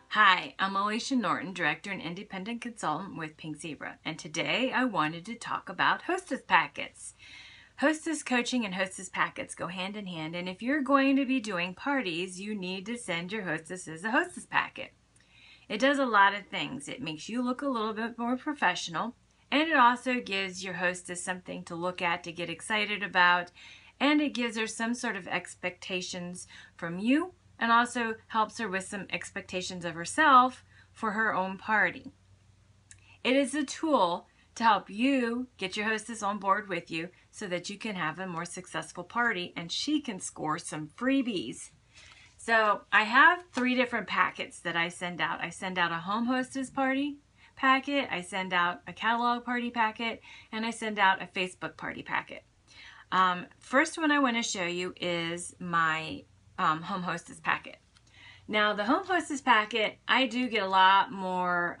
Hi, I'm Alicia Norton, Director and Independent Consultant with Pink Zebra, and today I wanted to talk about Hostess Packets. Hostess coaching and Hostess Packets go hand in hand, and if you're going to be doing parties, you need to send your hostesses a Hostess Packet. It does a lot of things. It makes you look a little bit more professional, and it also gives your hostess something to look at, to get excited about, and it gives her some sort of expectations from you, and also helps her with some expectations of herself for her own party. It is a tool to help you get your hostess on board with you so that you can have a more successful party and she can score some freebies. So I have 3 different packets that I send out. I send out a home hostess party packet, I send out a catalog party packet, and I send out a Facebook party packet. First one I want to show you is my home hostess packet. Now the home hostess packet, I do get a lot more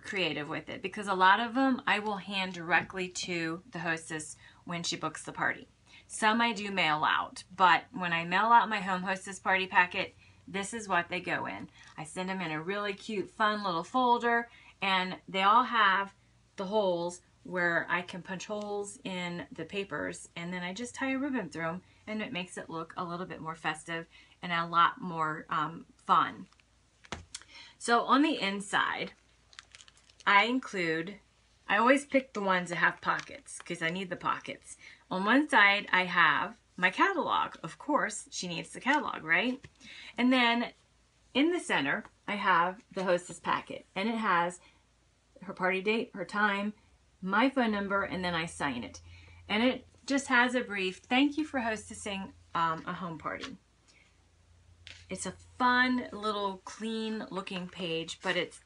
creative with it, because a lot of them I will hand directly to the hostess when she books the party. Some I do mail out, but when I mail out my home hostess party packet, this is what they go in. I send them in a really cute, fun little folder, and they all have the holes where I can punch holes in the papers, and then I just tie a ribbon through them, and it makes it look a little bit more festive and a lot more fun. So on the inside, I always pick the ones that have pockets because I need the pockets. On one side, I have my catalog. Of course, she needs the catalog, right? And then in the center, I have the hostess packet, and it has her party date, her time, my phone number, and then I sign it. And it just has a brief thank you for hostessing a home party. It's a fun little clean looking page, but it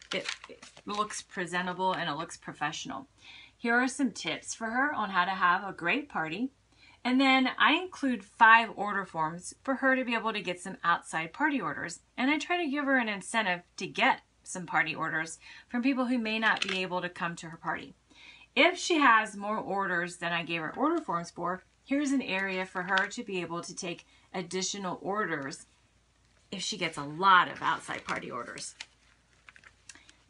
looks presentable and it looks professional. Here are some tips for her on how to have a great party. And then I include 5 order forms for her to be able to get some outside party orders. And I try to give her an incentive to get some party orders from people who may not be able to come to her party. If she has more orders than I gave her order forms for, here's an area for her to be able to take additional orders if she gets a lot of outside party orders.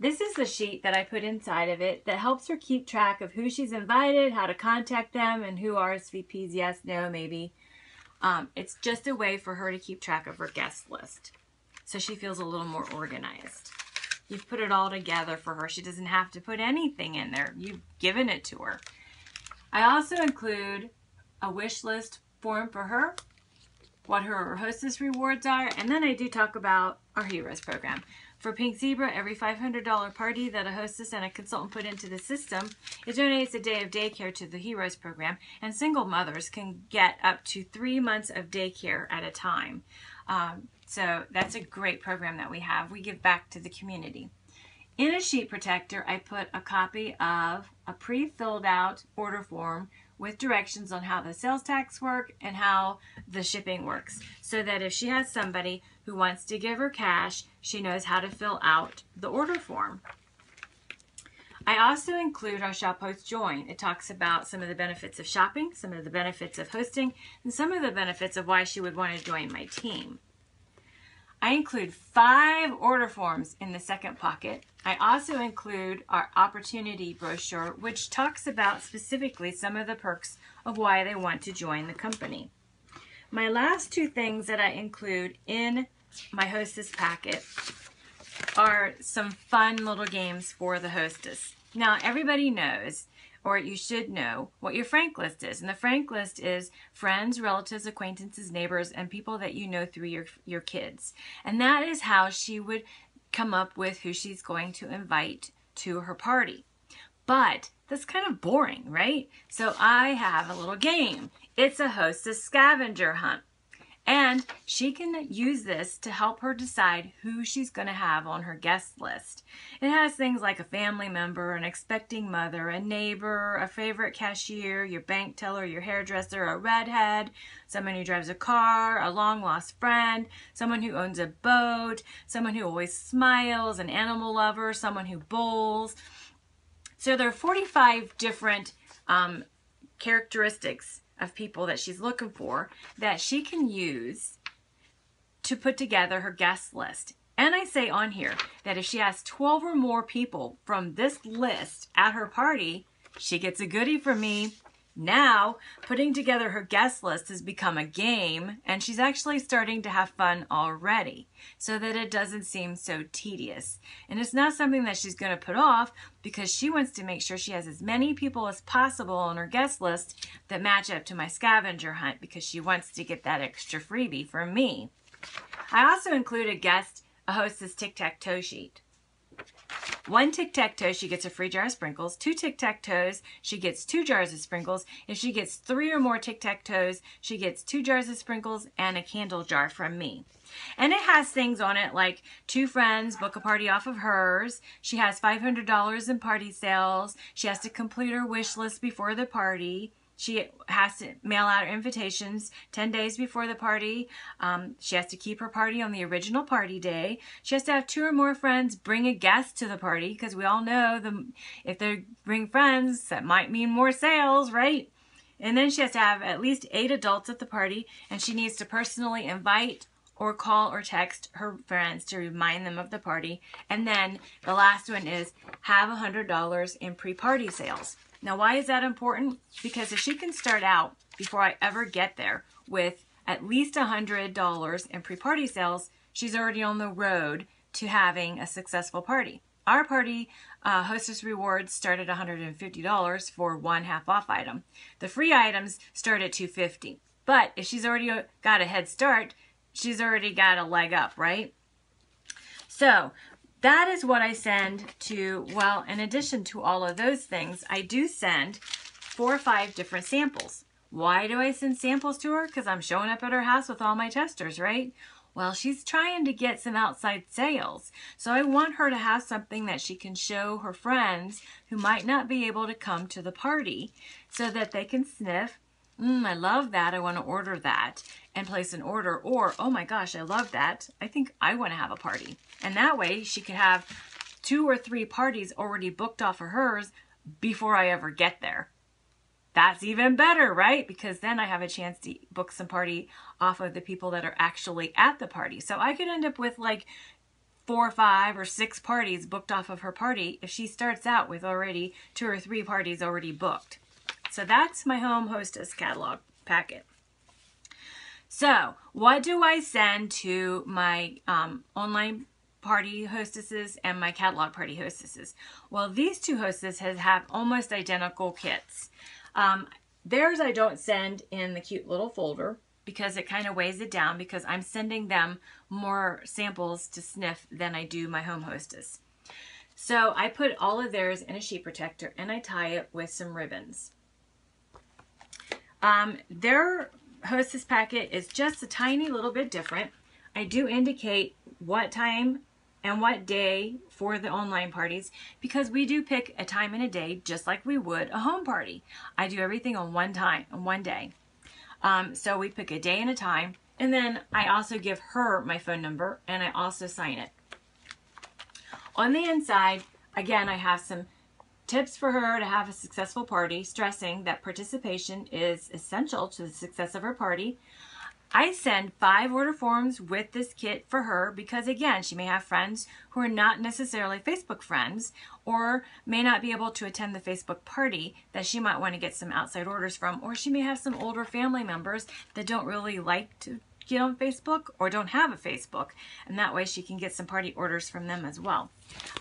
This is the sheet that I put inside of it that helps her keep track of who she's invited, how to contact them, and who RSVPs, yes, no, maybe. It's just a way for her to keep track of her guest list, so she feels a little more organized. You've put it all together for her. She doesn't have to put anything in there. You've given it to her. I also include a wish list form for her, what her hostess rewards are, and then I do talk about our Heroes program. For Pink Zebra, every $500 party that a hostess and a consultant put into the system, it donates a day of daycare to the Heroes program, and single mothers can get up to 3 months of daycare at a time. So that's a great program that we have. We give back to the community. In a sheet protector, I put a copy of a pre-filled out order form with directions on how the sales tax work and how the shipping works, so that if she has somebody who wants to give her cash, she knows how to fill out the order form. I also include our Shop Host Join. It talks about some of the benefits of shopping, some of the benefits of hosting, and some of the benefits of why she would want to join my team. I include 5 order forms in the second pocket. I also include our opportunity brochure, which talks about specifically some of the perks of why they want to join the company. My last 2 things that I include in my hostess packet are some fun little games for the hostess. Now, everybody knows, or you should know, what your frank list is. And the frank list is friends, relatives, acquaintances, neighbors, and people that you know through your kids. And that is how she would come up with who she's going to invite to her party. But that's kind of boring, right? So I have a little game. It's a hostess scavenger hunt. And she can use this to help her decide who she's going to have on her guest list. It has things like a family member, an expecting mother, a neighbor, a favorite cashier, your bank teller, your hairdresser, a redhead, someone who drives a car, a long-lost friend, someone who owns a boat, someone who always smiles, an animal lover, someone who bowls. So there are 45 different characteristics of people that she's looking for that she can use to put together her guest list. And I say on here that if she has 12 or more people from this list at her party, she gets a goodie from me. Now, putting together her guest list has become a game, and she's actually starting to have fun already, so that it doesn't seem so tedious. And it's not something that she's going to put off, because she wants to make sure she has as many people as possible on her guest list that match up to my scavenger hunt, because she wants to get that extra freebie from me. I also include a hostess tic-tac-toe sheet. 1 tic-tac-toe, she gets a free jar of sprinkles. 2 tic-tac-toes, she gets 2 jars of sprinkles. If she gets 3 or more tic-tac-toes, she gets 2 jars of sprinkles and a candle jar from me. And it has things on it like 2 friends book a party off of hers. She has $500 in party sales. She has to complete her wish list before the party. She has to mail out her invitations 10 days before the party. She has to keep her party on the original party day. She has to have 2 or more friends bring a guest to the party, because we all know if they bring friends, that might mean more sales, right? And then she has to have at least 8 adults at the party, and she needs to personally invite or call or text her friends to remind them of the party. And then the last one is have $100 in pre-party sales. Now, why is that important? Because if she can start out before I ever get there with at least $100 in pre-party sales, she's already on the road to having a successful party. Our party hostess rewards start at $150 for 1 half-off item. The free items start at $250. But if she's already got a head start, she's already got a leg up, right? So that is what I send to, well, in addition to all of those things, I do send 4 or 5 different samples. Why do I send samples to her? Because I'm showing up at her house with all my testers, right? Well, she's trying to get some outside sales. So I want her to have something that she can show her friends who might not be able to come to the party, so that they can sniff, I love that, I want to order that, and place an order. Or, oh my gosh, I love that, I think I want to have a party. And that way she could have 2 or 3 parties already booked off of hers before I ever get there. That's even better, right? Because then I have a chance to book some party off of the people that are actually at the party. So I could end up with like 4 or 5 or 6 parties booked off of her party if she starts out with already 2 or 3 parties already booked. So that's my home hostess catalog packet. So what do I send to my online party hostesses and my catalog party hostesses? Well, these 2 hostesses have almost identical kits. Theirs I don't send in the cute little folder because it kind of weighs it down, because I'm sending them more samples to sniff than I do my home hostess. So I put all of theirs in a sheet protector and I tie it with some ribbons. Their hostess packet is just a tiny little bit different. I do indicate what time and what day for the online parties, because we do pick a time and a day just like we would a home party. I do everything on one day. So we pick a day and a time, and then I also give her my phone number and I also sign it. On the inside, again, I have some tips for her to have a successful party, stressing that participation is essential to the success of her party. I send 5 order forms with this kit for her because, again, she may have friends who are not necessarily Facebook friends or may not be able to attend the Facebook party that she might want to get some outside orders from, or she may have some older family members that don't really like to get on Facebook or don't have a Facebook, and that way she can get some party orders from them as well.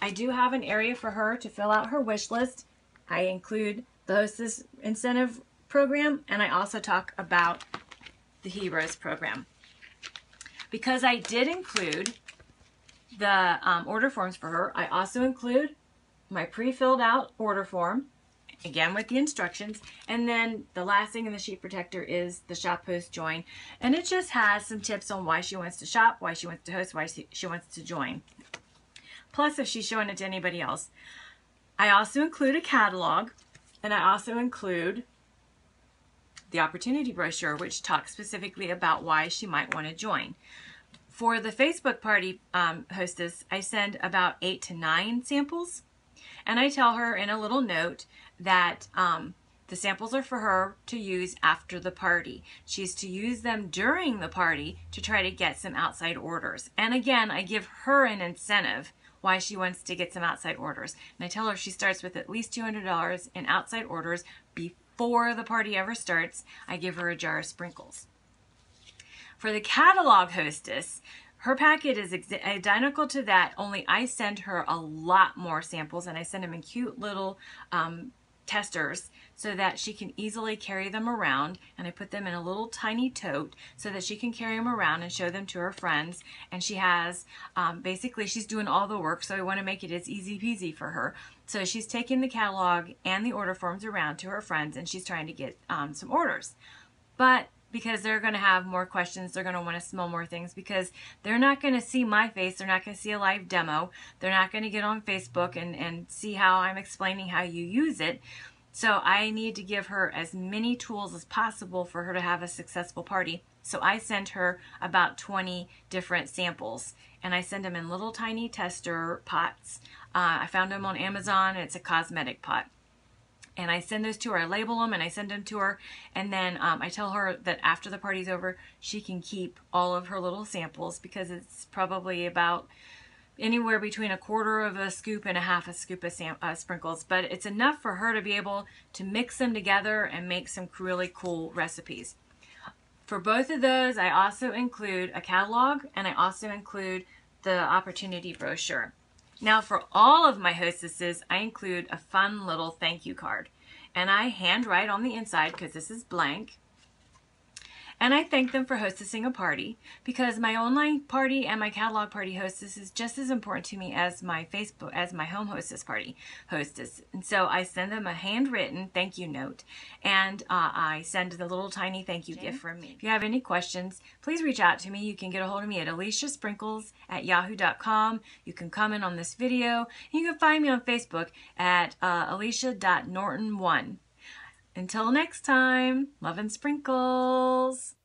I do have an area for her to fill out her wish list. I include the Hostess Incentive Program, and I also talk about the Heroes Program. Because I did include the order forms for her, I also include my pre-filled out order form, again with the instructions, and then the last thing in the sheet protector is the shop, host, join, and it just has some tips on why she wants to shop, why she wants to host, why she wants to join, plus if she's showing it to anybody else. I also include a catalog, and I also include the opportunity brochure, which talks specifically about why she might want to join. For the Facebook party hostess, I send about 8 to 9 samples, and I tell her in a little note that The samples are for her to use after the party. She's to use them during the party to try to get some outside orders. And again, I give her an incentive why she wants to get some outside orders. And I tell her she starts with at least $200 in outside orders before the party ever starts. I give her a jar of sprinkles. For the catalog hostess, her packet is identical to that, only I send her a lot more samples, and I send them in cute little testers so that she can easily carry them around, and I put them in a little tiny tote so that she can carry them around and show them to her friends. And she has basically, she's doing all the work, so I want to make it as easy peasy for her. So she's taking the catalog and the order forms around to her friends, and she's trying to get some orders. But because they're going to have more questions, they're going to want to smell more things, because they're not going to see my face, they're not going to see a live demo, they're not going to get on Facebook and see how I'm explaining how you use it. So I need to give her as many tools as possible for her to have a successful party. So I send her about 20 different samples, and I send them in little tiny tester pots. I found them on Amazon, and it's a cosmetic pot. And I send those to her, I label them, and I send them to her, and then I tell her that after the party's over, she can keep all of her little samples, because it's probably about anywhere between 1/4 of a scoop and 1/2 a scoop of sprinkles, but it's enough for her to be able to mix them together and make some really cool recipes. For both of those, I also include a catalog, and I also include the opportunity brochure. Now, for all of my hostesses, I include a fun little thank you card, and I handwrite on the inside, because this is blank, and I thank them for hostessing a party, because my online party and my catalog party hostess is just as important to me as my Facebook, as my home hostess party hostess. And so I send them a handwritten thank you note, and I send the little tiny thank you gift from me. If you have any questions, please reach out to me. You can get a hold of me at aliciasprinkles@yahoo.com. You can comment on this video. You can find me on Facebook at alicia.norton1. Until next time, love and sprinkles.